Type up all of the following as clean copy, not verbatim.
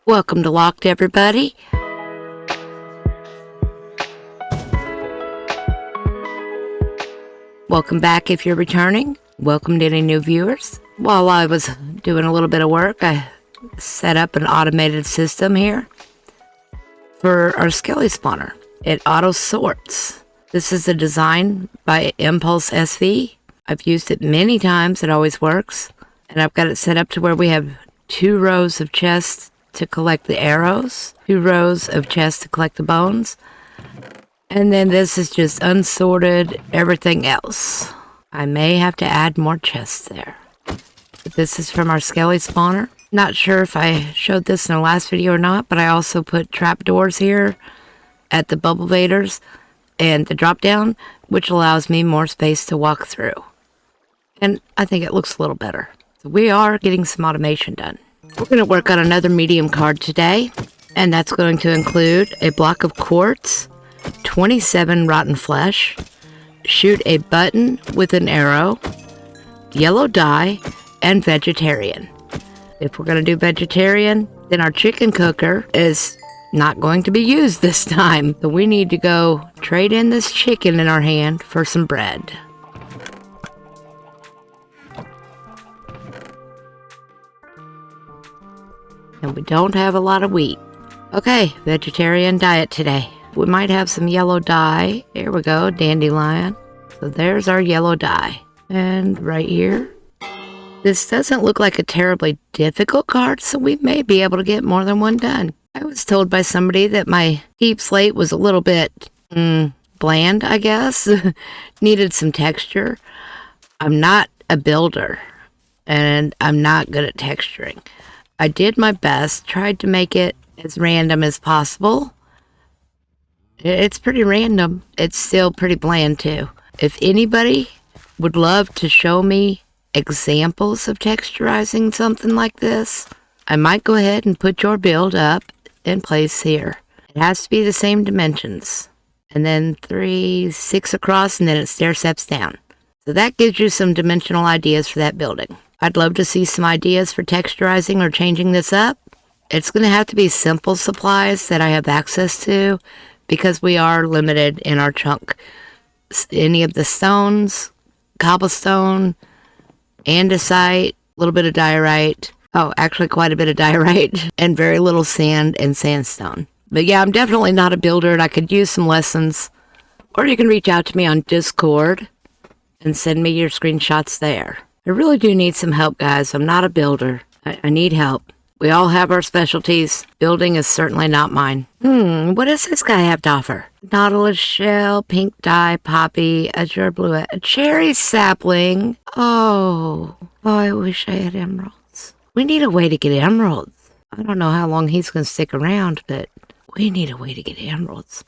Welcome to Locked, everybody. Welcome back if you're returning. Welcome to any new viewers. While I was doing a little bit of work, I set up an automated system here for our Skelly spawner. It auto sorts. This is a design by Impulse SV. I've used it many times. It always works. And I've got it set up to where we have 2 rows of chests to collect the arrows, 2 rows of chests to collect the bones. And then this is just unsorted everything else. I may have to add more chests there. But this is from our Skelly spawner. Not sure if I showed this in the last video or not, but I also put trapdoors here at the bubble vaders and the drop down, which allows me more space to walk through. And I think it looks a little better. So we are getting some automation done. We're going to work on another medium card today, and that's going to include a block of quartz, 27 rotten flesh, shoot a button with an arrow, yellow dye, and vegetarian. If we're going to do vegetarian, then our chicken cooker is not going to be used this time. So we need to go trade in this chicken in our hand for some bread. And we don't have a lot of wheat. Okay, vegetarian diet today. We might have some yellow dye. Here we go, dandelion. So there's our yellow dye. And right here. This doesn't look like a terribly difficult card, so we may be able to get more than one done. I was told by somebody that my deep slate was a little bit bland, I guess. Needed some texture. I'm not a builder, and I'm not good at texturing. I did my best, tried to make it as random as possible. It's pretty random. It's still pretty bland too. If anybody would love to show me examples of texturizing something like this, I might go ahead and put your build up in place here. It has to be the same dimensions. And then 3, 6 across, and then it stair steps down. So that gives you some dimensional ideas for that building. I'd love to see some ideas for texturizing or changing this up. It's going to have to be simple supplies that I have access to, because we are limited in our chunk. Any of the stones, cobblestone, andesite, a little bit of diorite. Oh, actually quite a bit of diorite, and very little sand and sandstone. But yeah, I'm definitely not a builder, and I could use some lessons. Or you can reach out to me on Discord and send me your screenshots there. I really do need some help, guys. I'm not a builder. I need help. We all have our specialties. Building is certainly not mine. What does this guy have to offer? Nautilus shell, pink dye, poppy, azure blue, a cherry sapling. Oh, I wish I had emeralds. We need a way to get emeralds. I don't know how long he's going to stick around, but we need a way to get emeralds.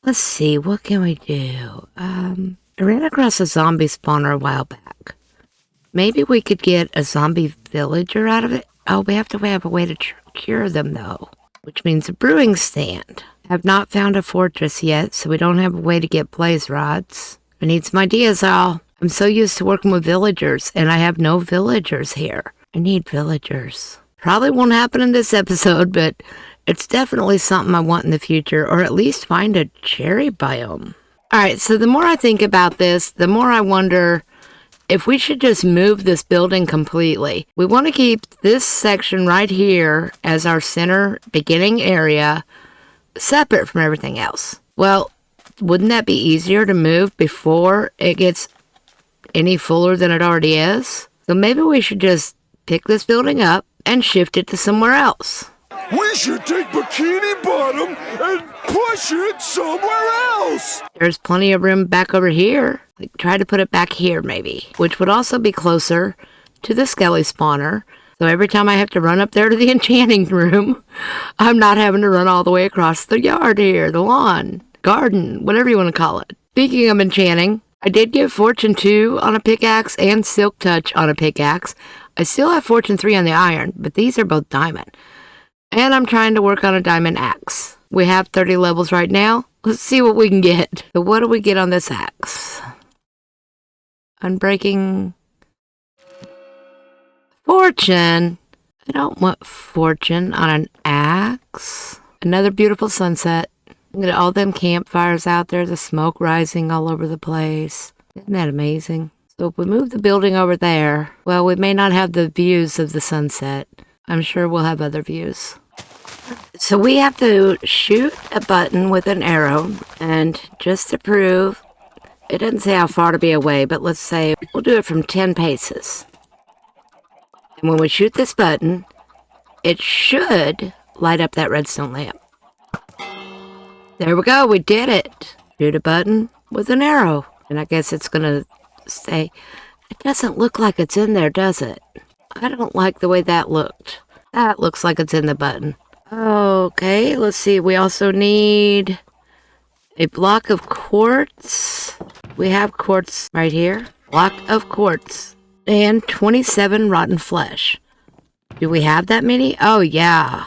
Let's see, what can we do? I ran across a zombie spawner a while back. Maybe we could get a zombie villager out of it. Oh, we have to have a way to cure them, though, which means a brewing stand. I've not found a fortress yet, so we don't have a way to get blaze rods. I need some ideas, Al. I'm so used to working with villagers, and I have no villagers here. I need villagers. Probably won't happen in this episode, but it's definitely something I want in the future, or at least find a cherry biome. All right, so the more I think about this, the more I wonder if we should just move this building completely. We want to keep this section right here as our center beginning area, separate from everything else. Well, wouldn't that be easier to move before it gets any fuller than it already is? So maybe we should just pick this building up and shift it to somewhere else. We should take Bikini Bottom and push it somewhere else! There's plenty of room back over here. Like, try to put it back here, maybe. Which would also be closer to the Skelly spawner. So every time I have to run up there to the enchanting room, I'm not having to run all the way across the yard here, the lawn, garden, whatever you want to call it. Speaking of enchanting, I did get Fortune 2 on a pickaxe and Silk Touch on a pickaxe. I still have Fortune 3 on the iron, but these are both diamond. And I'm trying to work on a diamond axe. We have 30 levels right now. Let's see what we can get. So what do we get on this axe? Unbreaking Fortune. I don't want Fortune on an relax. Another beautiful sunset. Look at all them campfires out there, the smoke rising all over the place. Isn't that amazing? So if we move the building over there, well, we may not have the views of the sunset. I'm sure we'll have other views. So we have to shoot a button with an arrow, and just to prove, it doesn't say how far to be away, but let's say we'll do it from 10 paces. And when we shoot this button, it should light up that redstone lamp. There we go, we did it. Shoot a button with an arrow. And I guess it's gonna say, it doesn't look like it's in there, does it? I don't like the way that looked. That looks like it's in the button. Okay, let's see. We also need a block of quartz. We have quartz right here. Block of quartz. And 27 rotten flesh. Do we have that many? Oh, yeah.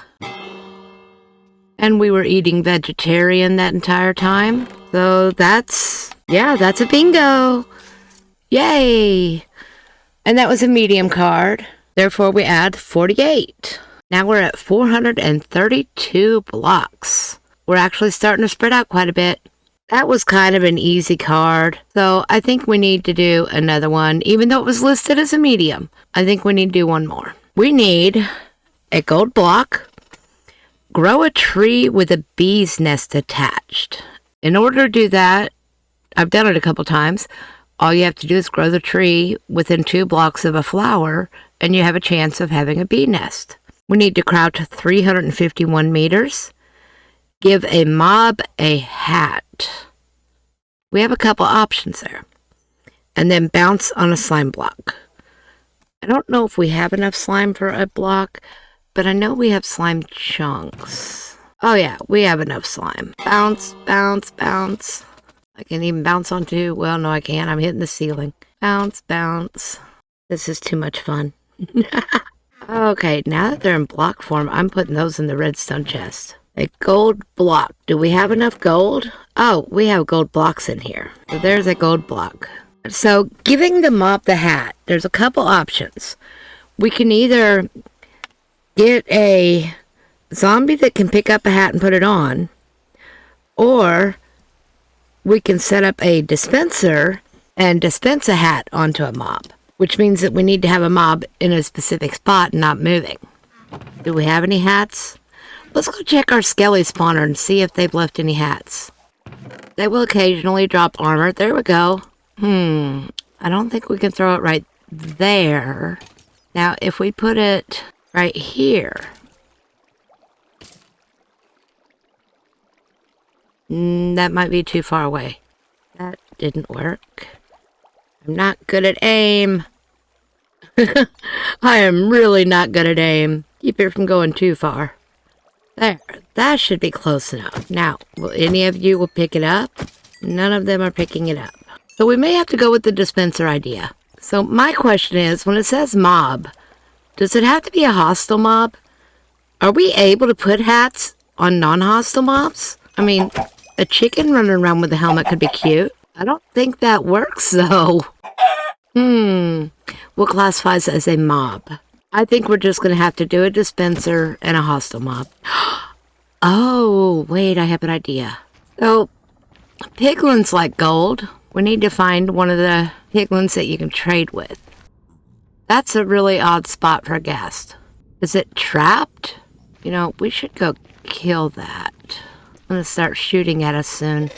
And we were eating vegetarian that entire time. So that's a bingo. Yay. And that was a medium card. Therefore, we add 48. Now we're at 432 blocks. We're actually starting to spread out quite a bit. That was kind of an easy card. So I think we need to do another one. Even though it was listed as a medium, I think we need to do one more. We need a gold block. Grow a tree with a bee's nest attached. In order to do that, I've done it a couple times. All you have to do is grow the tree within 2 blocks of a flower, and you have a chance of having a bee nest. We need to crouch 351 meters. Give a mob a hat. We have a couple options there. And then bounce on a slime block. I don't know if we have enough slime for a block, but I know we have slime chunks. Oh yeah, we have enough slime. Bounce, bounce, bounce. I can even bounce onto, well, no I can't. I'm hitting the ceiling. Bounce, bounce. This is too much fun. Okay, now that they're in block form, I'm putting those in the redstone chest. A gold block. Do we have enough gold? Oh, we have gold blocks in here. So there's a gold block. So giving the mob the hat, there's a couple options. We can either get a zombie that can pick up a hat and put it on, or we can set up a dispenser and dispense a hat onto a mob, which means that we need to have a mob in a specific spot and not moving. Do we have any hats? Let's go check our skelly spawner and see if they've left any hats. They will occasionally drop armor. There we go. I don't think we can throw it right there. Now, if we put it right here. That might be too far away. That didn't work. I'm not good at aim. I am really not good at aim. Keep it from going too far. There. That should be close enough. Now, will any of you will pick it up? None of them are picking it up. So we may have to go with the dispenser idea. So my question is, when it says mob, does it have to be a hostile mob? Are we able to put hats on non-hostile mobs? I mean, a chicken running around with a helmet could be cute. I don't think that works, though. What classifies as a mob? I think we're just going to have to do a dispenser and a hostile mob. Oh, wait, I have an idea. So, piglins like gold. We need to find one of the piglins that you can trade with. That's a really odd spot for a ghast. Is it trapped? You know, we should go kill that. I'm going to start shooting at us soon.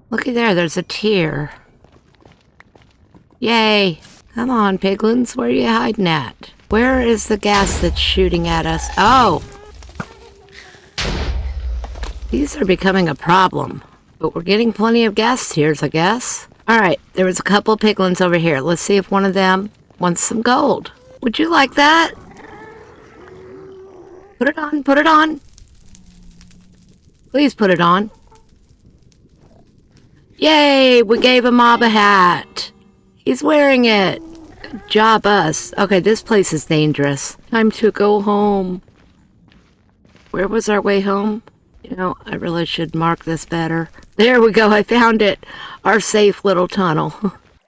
Looky there, there's a tear. Yay! Come on, piglins, where are you hiding at? Where is the ghast that's shooting at us? Oh! These are becoming a problem. But we're getting plenty of ghast tears, I guess. Alright, there was a couple of piglins over here. Let's see if one of them wants some gold. Would you like that? Put it on, put it on. Please put it on. Yay, we gave a mob a hat. He's wearing it. Good job, us. Okay, this place is dangerous. Time to go home. Where was our way home? You know, I really should mark this better. There we go, I found it. Our safe little tunnel.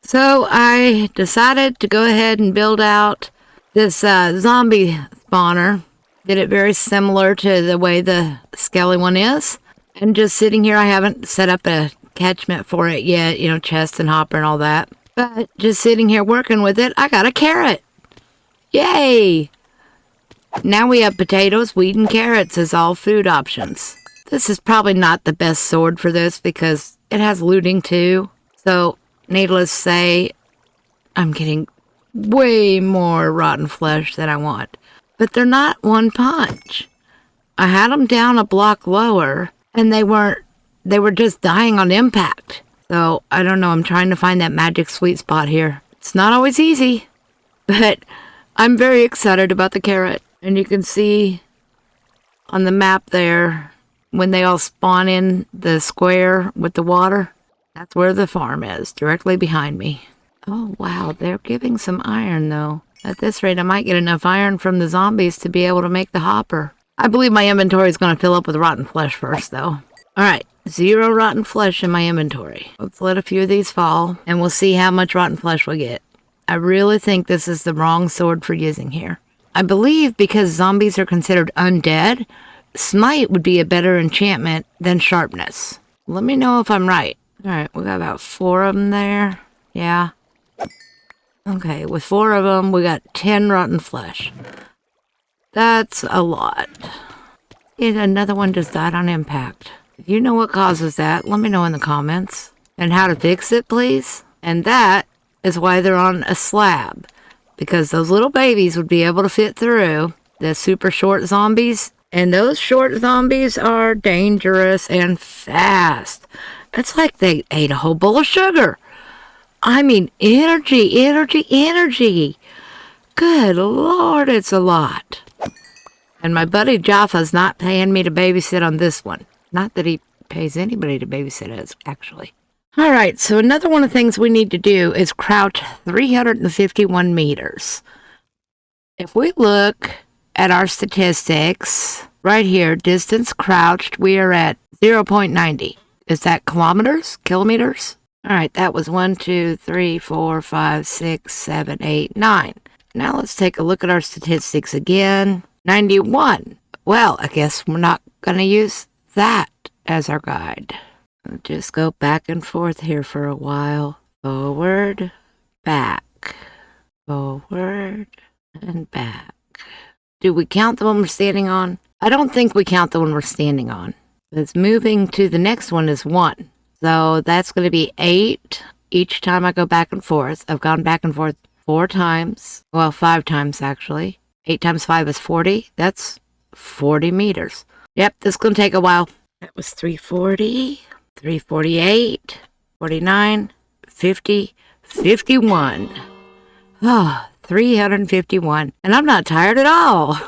So I decided to go ahead and build out this zombie spawner. Did it very similar to the way the Skelly one is. And just sitting here, I haven't set up a catchment for it yet, you know, chest and hopper and all that. But just sitting here working with it, I got a carrot. Yay! Now we have potatoes, wheat, and carrots as all food options. This is probably not the best sword for this because it has looting too. So, needless to say, I'm getting way more rotten flesh than I want. But they're not one punch. I had them down a block lower, and they were just dying on impact. So, I don't know, I'm trying to find that magic sweet spot here. It's not always easy, but I'm very excited about the carrot. And you can see on the map there, when they all spawn in the square with the water, that's where the farm is, directly behind me. Oh, wow, they're giving some iron, though. At this rate, I might get enough iron from the zombies to be able to make the hopper. I believe my inventory is going to fill up with rotten flesh first, though. All right, 0 rotten flesh in my inventory. Let's let a few of these fall, and we'll see how much rotten flesh we get. I really think this is the wrong sword for using here. I believe because zombies are considered undead, Smite would be a better enchantment than Sharpness. Let me know if I'm right. Alright, we got about 4 of them there. Yeah. Okay, with 4 of them, we got 10 rotten flesh. That's a lot. And another one just died on impact. If you know what causes that, let me know in the comments. And how to fix it, please. And that is why they're on a slab. Because those little babies would be able to fit through the super short zombies. And those short zombies are dangerous and fast. It's like they ate a whole bowl of sugar. I mean, energy, energy, energy. Good Lord, it's a lot. And my buddy Jaffa's not paying me to babysit on this one. Not that he pays anybody to babysit us, actually. All right, so another one of the things we need to do is crouch 351 meters. If we look at our statistics, right here, distance crouched, we are at 0.90. Is that kilometers? Kilometers? All right, that was 1, 2, 3, 4, 5, 6, 7, 8, 9. Now let's take a look at our statistics again. 91. Well, I guess we're not going to use that as our guide. I'll just go back and forth here for a while. Forward, back. Forward, and back. Do we count the one we're standing on? I don't think we count the one we're standing on. It's moving to the next one is 1. So that's going to be 8 each time I go back and forth. I've gone back and forth 4 times. Well, 5 times actually. 8 times 5 is 40. That's 40 meters. Yep, this is going to take a while. That was 340, 348, 49, 50, 51. Oh, 351. And I'm not tired at all.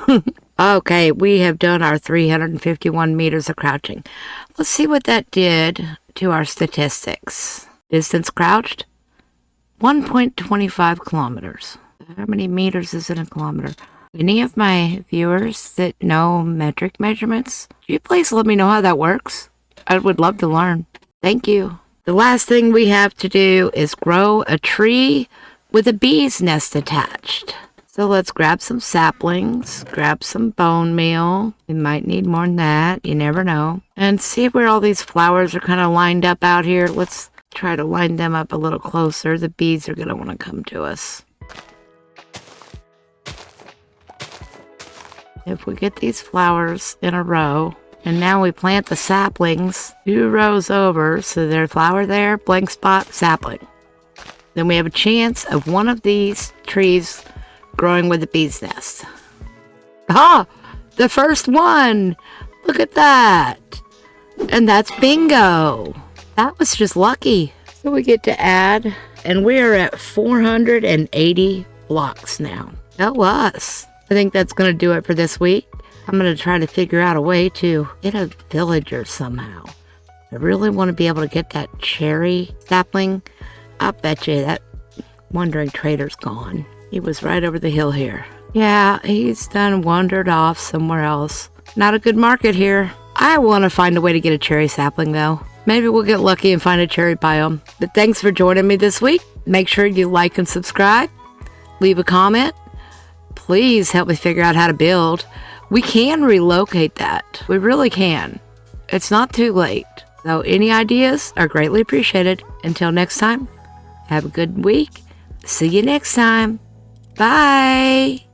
Okay, we have done our 351 meters of crouching. Let's see what that did to our statistics. Distance crouched, 1.25 kilometers. How many meters is in a kilometer? Any of my viewers that know metric measurements, could you please let me know how that works? I would love to learn. Thank you. The last thing we have to do is grow a tree with a bee's nest attached. So let's grab some saplings, grab some bone meal. We might need more than that, you never know. And see where all these flowers are kind of lined up out here. Let's try to line them up a little closer. The bees are going to want to come to us. If we get these flowers in a row, and now we plant the saplings 2 rows over, so there's flower there, blank spot, sapling. Then we have a chance of one of these trees growing with a bee's nest. Ah! The first one! Look at that! And that's bingo! That was just lucky. So we get to add, and we are at 480 blocks now. Go us! I think that's going to do it for this week. I'm going to try to figure out a way to get a villager somehow. I really want to be able to get that cherry sapling. I bet you that wandering trader's gone. He was right over the hill here. Yeah, he's done wandered off somewhere else. Not a good market here. I want to find a way to get a cherry sapling though. Maybe we'll get lucky and find a cherry biome. But thanks for joining me this week. Make sure you like and subscribe. Leave a comment. Please help me figure out how to build. We can relocate that. We really can. It's not too late. So any ideas are greatly appreciated. Until next time, have a good week. See you next time. Bye.